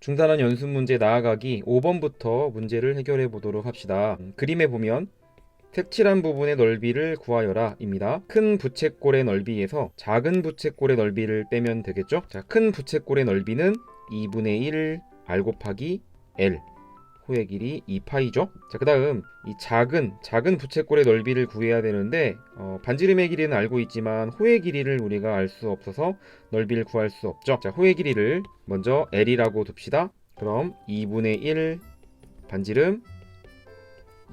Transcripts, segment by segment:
중산원 연습 문제 나아가기 5번부터 문제를 해결해 보도록 합시다. 그림에 보면 색칠한 부분의 넓이를 구하여라 입니다. 큰 부채꼴의 넓이에서 작은 부채꼴의 넓이를 빼면 되겠죠. 자, 큰 부채꼴의 넓이는 2분의 1 r 곱하기 l, 호의 길이 2파이죠. 자, 그 다음 이 작은 부채꼴의 넓이를 구해야 되는데 반지름의 길이는 알고 있지만 호의 길이를 우리가 알 수 없어서 넓이를 구할 수 없죠. 자, 호의 길이를 먼저 l이라고 둡시다. 그럼 2분의 1 반지름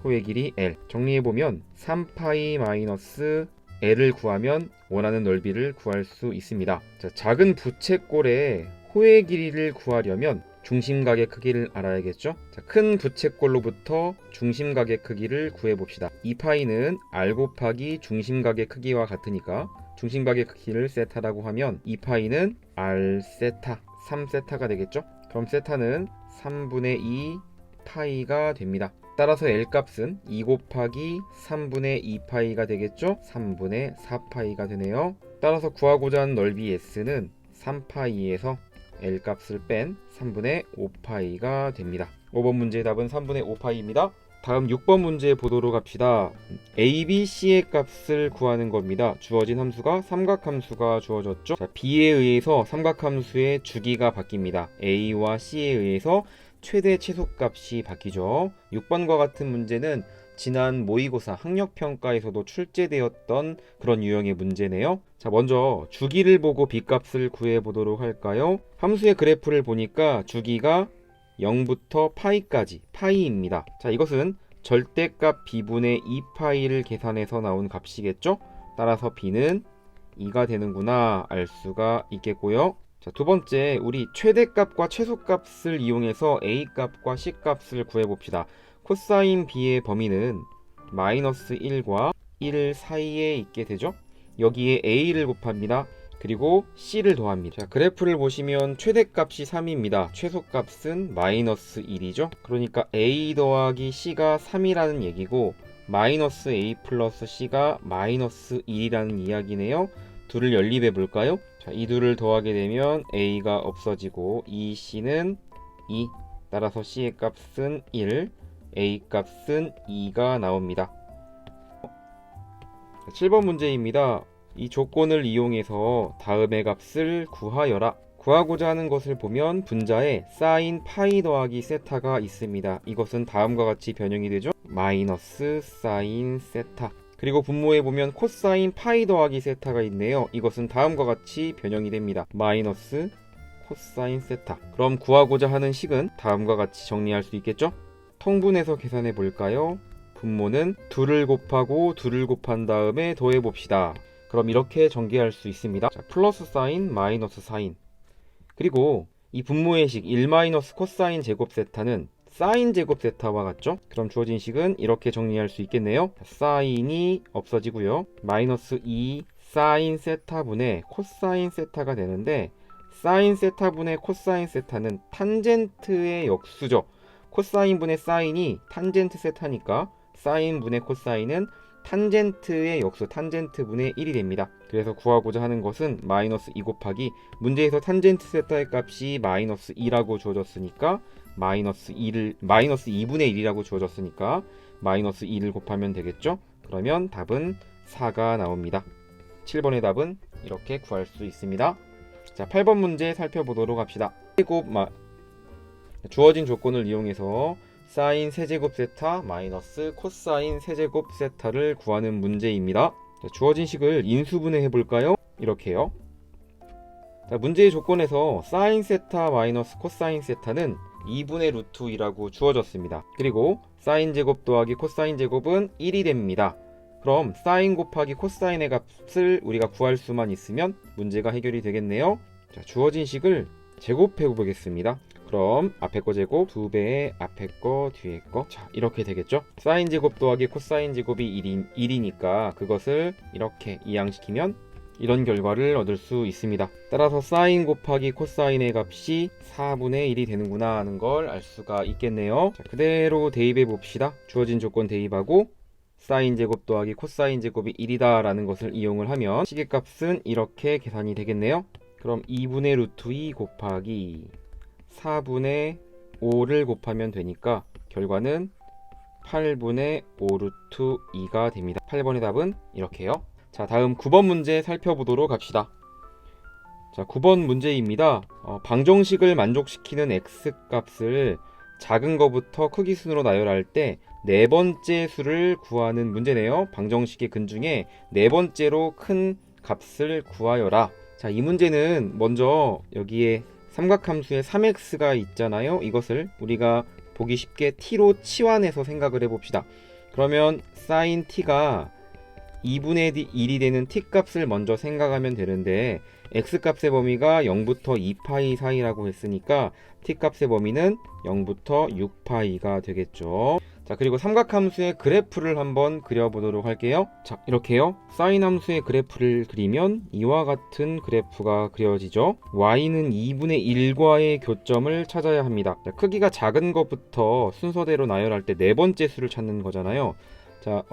호의 길이 l. 정리해보면 3파이 마이너스 l을 구하면 원하는 넓이를 구할 수 있습니다. 자, 작은 부채꼴의 호의 길이를 구하려면 중심각의 크기를 알아야겠죠. 자, 큰 부채꼴로부터 중심각의 크기를 구해봅시다. 2파이는 r 곱하기 중심각의 크기와 같으니까 중심각의 크기를 세타라고 하면 2파이는 r 세타 3세타가 되겠죠. 그럼 세타는 3분의 2 파이가 됩니다. 따라서 L 값은 2 곱하기 3분의 2파이가 되겠죠. 3분의 4파이가 되네요. 따라서 구하고자 하는 넓이 S는 3파이에서 L 값을 뺀 3분의 5파이가 됩니다. 5번 문제의 답은 3분의 5파이입니다. 다음 6번 문제 보도록 합시다. A, B, C의 값을 구하는 겁니다. 주어진 함수가 삼각함수가 주어졌죠. 자, B에 의해서 삼각함수의 주기가 바뀝니다. A와 C에 의해서 최대 최소값이 바뀌죠. 6번과 같은 문제는 지난 모의고사 학력평가에서도 출제되었던 그런 유형의 문제네요. 자, 먼저 주기를 보고 B값을 구해보도록 할까요? 함수의 그래프를 보니까 주기가 0부터 파이까지 파이입니다. 자, 이것은 절대값 B분의 2파이를 계산해서 나온 값이겠죠? 따라서 B는 2가 되는구나 알 수가 있겠고요. 자, 두 번째, 우리 최대값과 최소값을 이용해서 A값과 C값을 구해봅시다. 코사인 B의 범위는 마이너스 1과 1 사이에 있게 되죠. 여기에 A를 곱합니다. 그리고 C를 더합니다. 자, 그래프를 보시면 최대값이 3입니다. 최소값은 마이너스 1이죠. 그러니까 A 더하기 C가 3이라는 얘기고 마이너스 A 플러스 C가 마이너스 1이라는 이야기네요. 둘을 연립해 볼까요? 자, 이 둘을 더하게 되면 A가 없어지고 이 C는 2, 따라서 C의 값은 1, A 값은 2가 나옵니다. 7번 문제입니다. 이 조건을 이용해서 다음의 값을 구하여라. 구하고자 하는 것을 보면 분자에 사인 파이 더하기 세타가 있습니다. 이것은 다음과 같이 변형이 되죠. 마이너스 사인 세타. 그리고 분모에 보면 코사인 파이 더하기 세타가 있네요. 이것은 다음과 같이 변형이 됩니다. 마이너스 코사인 세타. 그럼 구하고자 하는 식은 다음과 같이 정리할 수 있겠죠? 통분해서 계산해 볼까요? 분모는 2를 곱하고 2를 곱한 다음에 더해 봅시다. 그럼 이렇게 전개할 수 있습니다. 자, 플러스 사인 마이너스 사인. 그리고 이 분모의 식 1 마이너스 코사인 제곱 세타는 사인 제곱 세타와 같죠? 그럼 주어진 식은 이렇게 정리할 수 있겠네요. 사인이 없어지고요. 마이너스 2 사인 세타분의 코사인 세타가 되는데 사인 세타분의 코사인 세타는 탄젠트의 역수죠. 코사인분의 사인이 탄젠트 세타니까 사인분의 코사인은 탄젠트의 역수 탄젠트분의 1이 됩니다. 그래서 구하고자 하는 것은 마이너스 2 곱하기 문제에서 탄젠트 세타의 값이 마이너스 2라고 주어졌으니까 마이너스 2분의 1이라고 주어졌으니까 마이너스 2를 곱하면 되겠죠. 그러면 답은 4가 나옵니다. 7번의 답은 이렇게 구할 수 있습니다. 자, 8번 문제 살펴보도록 합시다. 주어진 조건을 이용해서 사인 세제곱 세타 마이너스 코사인 세제곱 세타를 구하는 문제입니다. 자, 주어진 식을 인수분해 해볼까요? 이렇게요. 자, 문제의 조건에서 사인 세타 마이너스 코사인 세타는 2분의 루트 2라고 주어졌습니다. 그리고 사인 제곱 더하기 코사인 제곱은 1이 됩니다. 그럼 사인 곱하기 코사인의 값을 우리가 구할 수만 있으면 문제가 해결이 되겠네요. 자, 주어진 식을 제곱해 보겠습니다. 그럼 앞에 거 제곱 2배의 앞에 거 뒤에 거. 자, 이렇게 되겠죠. 사인 제곱 더하기 코사인 제곱이 1이니까 그것을 이렇게 이항시키면 이런 결과를 얻을 수 있습니다. 따라서 사인 곱하기 코사인의 값이 4분의 1이 되는구나 하는 걸 알 수가 있겠네요. 자, 그대로 대입해 봅시다. 주어진 조건 대입하고 사인 제곱 더하기 코사인 제곱이 1이다 라는 것을 이용을 하면 시계값은 이렇게 계산이 되겠네요. 그럼 2분의 루트 2 곱하기 4분의 5를 곱하면 되니까 결과는 8분의 5 루트 2가 됩니다. 8번의 답은 이렇게요. 자, 다음 9번 문제 살펴보도록 합시다. 자, 9번 문제입니다. 방정식을 만족시키는 x값을 작은 거부터 크기 순으로 나열할 때 네 번째 수를 구하는 문제네요. 방정식의 근 중에 네 번째로 큰 값을 구하여라. 자, 이 문제는 먼저 여기에 삼각함수에 3x가 있잖아요. 이것을 우리가 보기 쉽게 t로 치환해서 생각을 해봅시다. 그러면 sin t가 2분의 1이 되는 t 값을 먼저 생각하면 되는데 x 값의 범위가 0부터 2파이 사이라고 했으니까 t 값의 범위는 0부터 6파이가 되겠죠. 자, 그리고 삼각함수의 그래프를 한번 그려보도록 할게요. 자, 이렇게요. 사인 함수의 그래프를 그리면 이와 같은 그래프가 그려지죠. y는 2분의 1과의 교점을 찾아야 합니다. 자, 크기가 작은 것부터 순서대로 나열할 때 네 번째 수를 찾는 거잖아요. 자,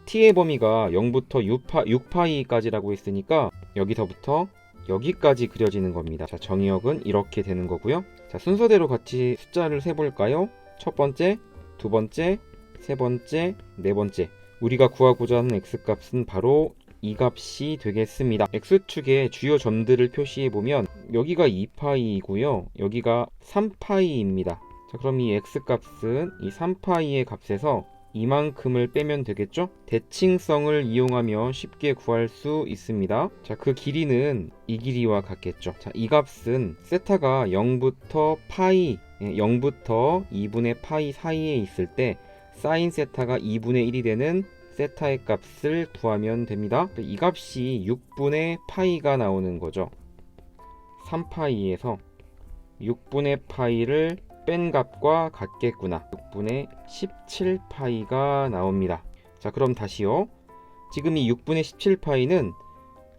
t의 범위가 0부터 6파이까지라고 했으니까 여기서부터 여기까지 그려지는 겁니다. 자, 정의역은 이렇게 되는 거고요. 자, 순서대로 같이 숫자를 세볼까요? 첫 번째, 두 번째, 세 번째, 네 번째. 우리가 구하고자 하는 x값은 바로 이 값이 되겠습니다. x축의 주요 점들을 표시해보면 여기가 2파이이고요. 여기가 3파이입니다. 자, 그럼 이 x값은 이 3파이의 값에서 이만큼을 빼면 되겠죠? 대칭성을 이용하며 쉽게 구할 수 있습니다. 자, 그 길이는 이 길이와 같겠죠. 자, 이 값은 세타가 0부터 파이, 0부터 2분의 파이 사이에 있을 때 사인 세타가 2분의 1이 되는 세타의 값을 구하면 됩니다. 이 값이 6분의 파이가 나오는 거죠. 3파이에서 6분의 파이를 뺀 값과 같겠구나. 6분의 17파이가 나옵니다. 자, 그럼 다시요. 지금 이 6분의 17파이는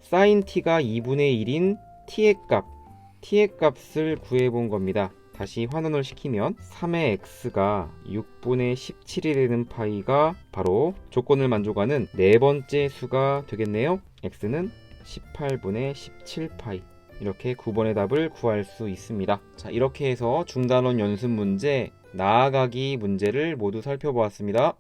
sin t가 2분의 1인 t의 값을 구해본 겁니다. 다시 환원을 시키면 3의 x가 6분의 17이 되는 파이가 바로 조건을 만족하는 네 번째 수가 되겠네요. x는 18분의 17파이. 이렇게 9번의 답을 구할 수 있습니다. 자, 이렇게 해서 중단원 연습 문제, 나아가기 문제를 모두 살펴보았습니다.